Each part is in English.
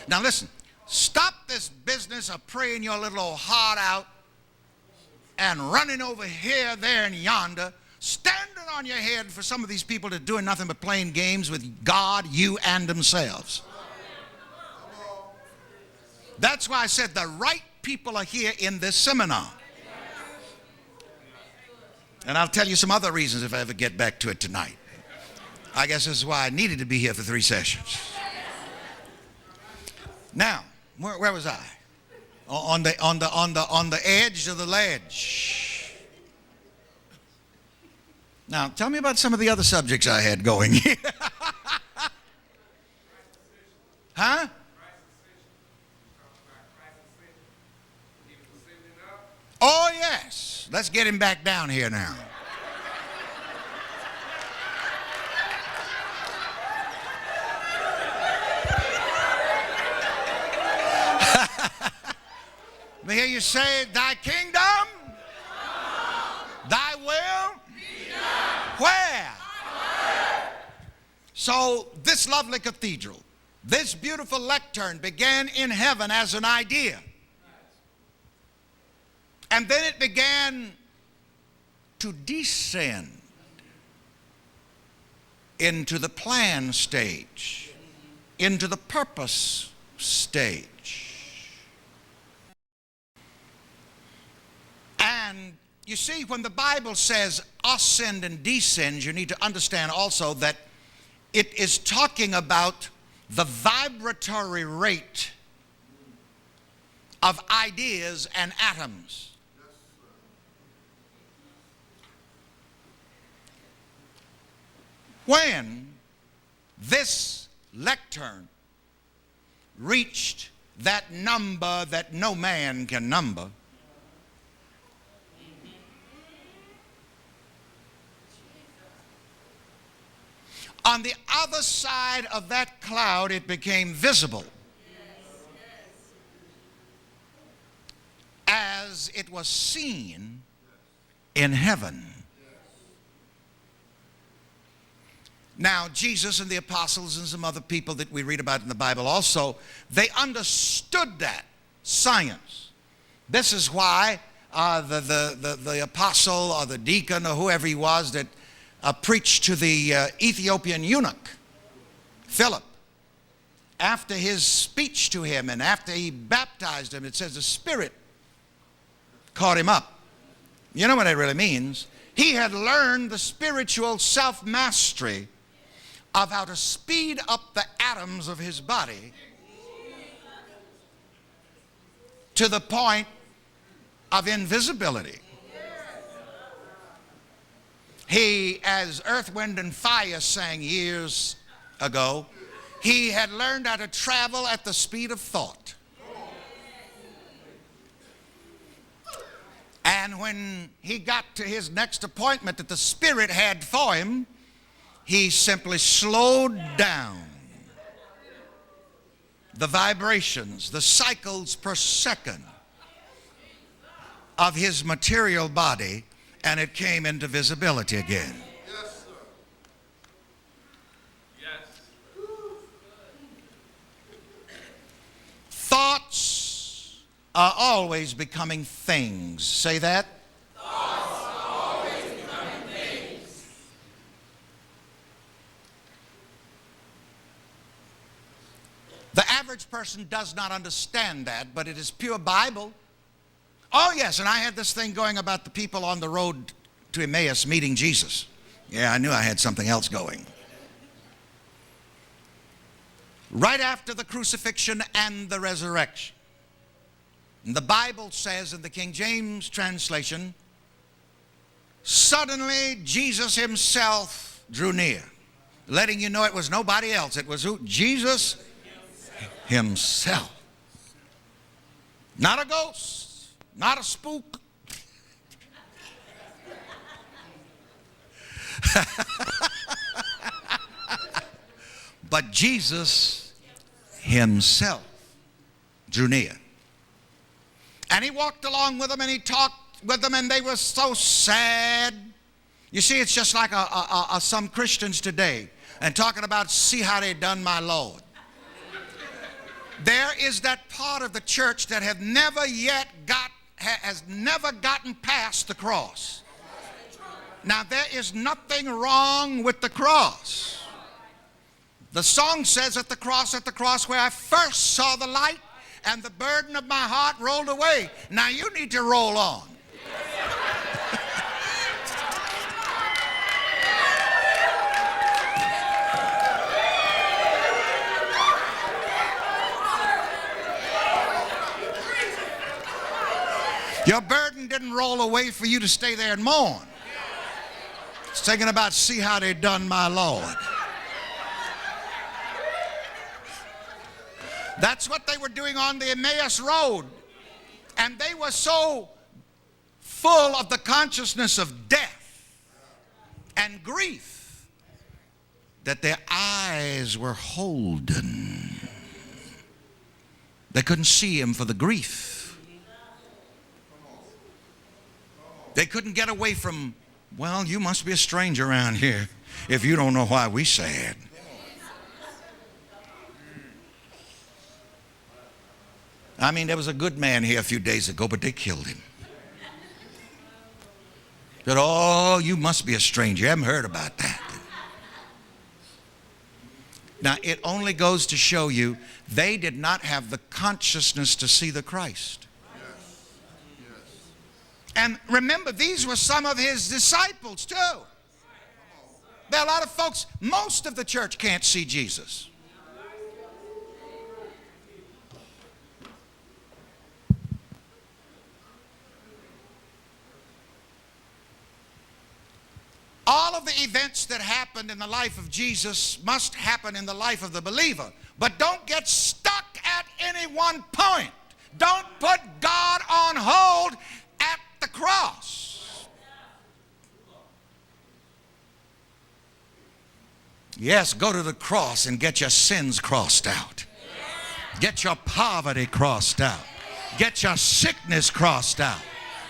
Now listen, stop this business of praying your little old heart out and running over here, there, and yonder, standing on your head for some of these people that are doing nothing but playing games with God, you, and themselves. That's why I said the right people are here in this seminar. And I'll tell you some other reasons if I ever get back to it tonight. I guess this is why I needed to be here for 3 sessions. Now, where was I? On the edge of the ledge. Now, tell me about some of the other subjects I had going here. Huh? Oh, yes. Let's get him back down here now. Let me hear you say, thy kingdom, thy will, where? So this lovely cathedral, this beautiful lectern began in heaven as an idea. And then it began to descend into the plan stage, into the purpose stage. And you see, when the Bible says ascend and descend, you need to understand also that it is talking about the vibratory rate of ideas and atoms. When this lectern reached that number that no man can number, on the other side of that cloud it became visible as it was seen in heaven. Now, Jesus and the apostles and some other people that we read about in the Bible also, they understood that science. This is why the apostle or the deacon or whoever he was that preached to the Ethiopian eunuch, Philip, after his speech to him and after he baptized him, it says the Spirit caught him up. You know what that really means? He had learned the spiritual self-mastery of how to speed up the atoms of his body to the point of invisibility. He, as Earth, Wind, and Fire sang years ago, he had learned how to travel at the speed of thought. And when he got to his next appointment that the Spirit had for him, he simply slowed down the vibrations, the cycles per second of his material body, and it came into visibility again. Yes, sir. Yes. Thoughts are always becoming things. Say that. Thoughts are always becoming things. The average person does not understand that, but it is pure Bible. Oh, yes, and I had this thing going about the people on the road to Emmaus meeting Jesus. Yeah, I knew I had something else going. Right after the crucifixion and the resurrection, and the Bible says in the King James translation, suddenly Jesus himself drew near, letting you know it was nobody else. It was who? Jesus himself. Not a ghost. Not a spook. But Jesus himself drew near. And he walked along with them and he talked with them, and they were so sad. You see, it's just like some Christians today and talking about, see how they done my Lord. There is that part of the church that has never gotten past the cross. Now, there is nothing wrong with the cross. The song says, at the cross where I first saw the light and the burden of my heart rolled away. Now you need to roll on. Your burden didn't roll away for you to stay there and mourn. It's thinking about, see how they done my Lord. That's what they were doing on the Emmaus Road. And they were so full of the consciousness of death and grief that their eyes were holden. They couldn't see him for the grief. They couldn't get away from, well, you must be a stranger around here if you don't know why we sad. I mean, there was a good man here a few days ago, but they killed him. Said, oh, you must be a stranger. You haven't heard about that. Now, it only goes to show you they did not have the consciousness to see the Christ. And remember, these were some of his disciples too. There are a lot of folks, most of the church can't see Jesus. All of the events that happened in the life of Jesus must happen in the life of the believer. But don't get stuck at any one point. Don't put God on hold at the cross. Yes, go to the cross and get your sins crossed out. Get your poverty crossed out. Get your sickness crossed out.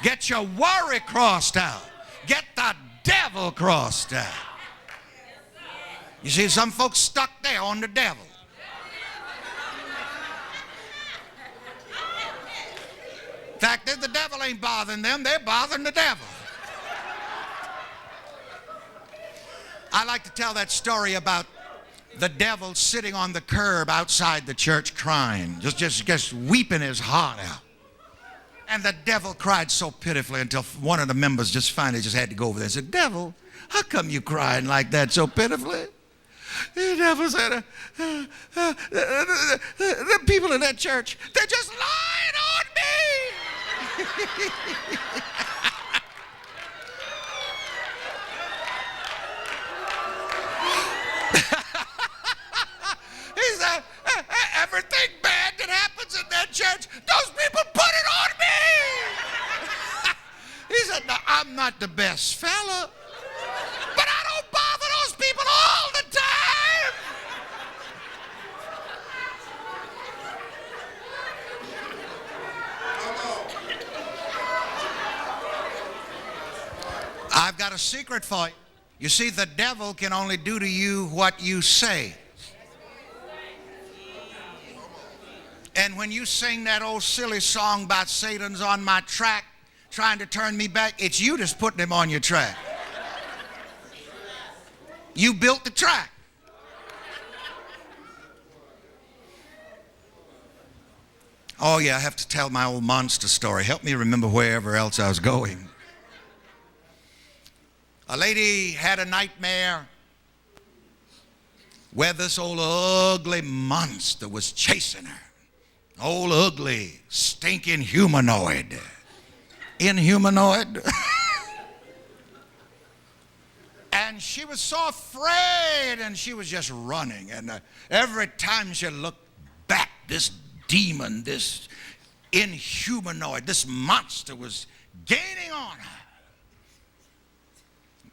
Get your worry crossed out. Get the devil crossed out. You see, some folks stuck there on the devil. In fact, if the devil ain't bothering them, they're bothering the devil. I like to tell that story about the devil sitting on the curb outside the church crying, just weeping his heart out. And the devil cried so pitifully until one of the members just finally just had to go over there and said, devil, how come you crying like that so pitifully? The devil said, the people in that church, they're just lying on me. He said, everything bad that happens in that church, those people put it on me. He said, no, I'm not the best fella, but I don't bother those people all the time. I've got a secret for you. You see, the devil can only do to you what you say. And when you sing that old silly song about Satan's on my track, trying to turn me back, it's you that's putting him on your track. You built the track. Oh yeah, I have to tell my old monster story. Help me remember wherever else I was going. A lady had a nightmare where this old ugly monster was chasing her. Old ugly, stinking humanoid. Inhumanoid. And she was so afraid, and she was just running. And every time she looked back, this demon, this inhumanoid, this monster was gaining on her.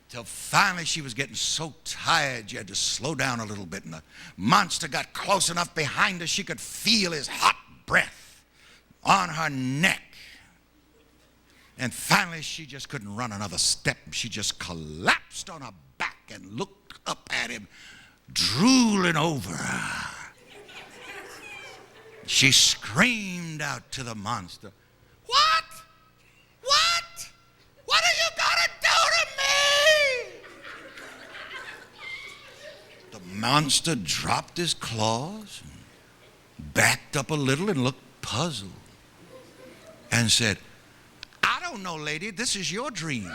Until finally she was getting so tired she had to slow down a little bit. And the monster got close enough behind her she could feel his hot breath on her neck. And finally she just couldn't run another step. She just collapsed on her back and looked up at him, drooling over her. She screamed out to the monster, "What? What? What are you going to do to me?" The monster dropped his claws, and backed up a little and looked puzzled and said, "I don't know, lady, this is your dream."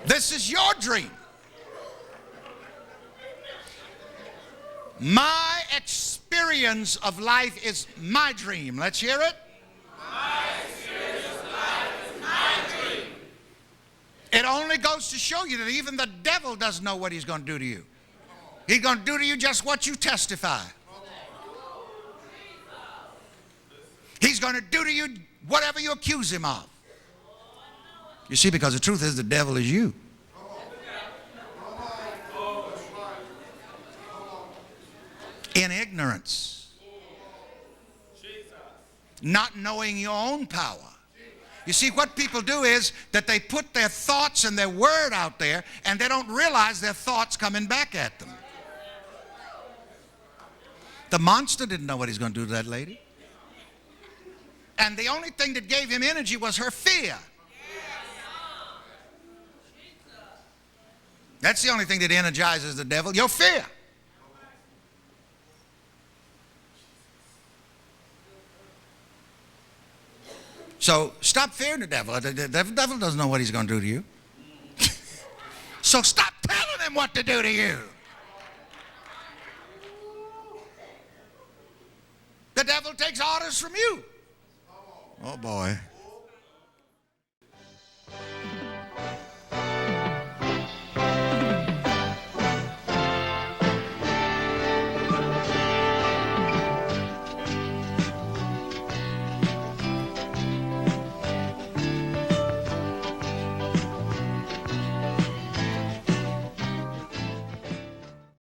This is your dream. My experience of life is my dream. Let's hear it. My experience of life is my dream. It only goes to show you that even the devil doesn't know what he's going to do to you. He's going to do to you just what you testify. He's going to do to you whatever you accuse him of. You see, because the truth is the devil is you. In ignorance. Not knowing your own power. You see, what people do is that they put their thoughts and their word out there, and they don't realize their thoughts coming back at them. The monster didn't know what he's going to do to that lady. And the only thing that gave him energy was her fear. That's the only thing that energizes the devil, your fear. So stop fearing the devil. The devil doesn't know what he's going to do to you. So stop telling him what to do to you. The devil takes orders from you. Oh boy.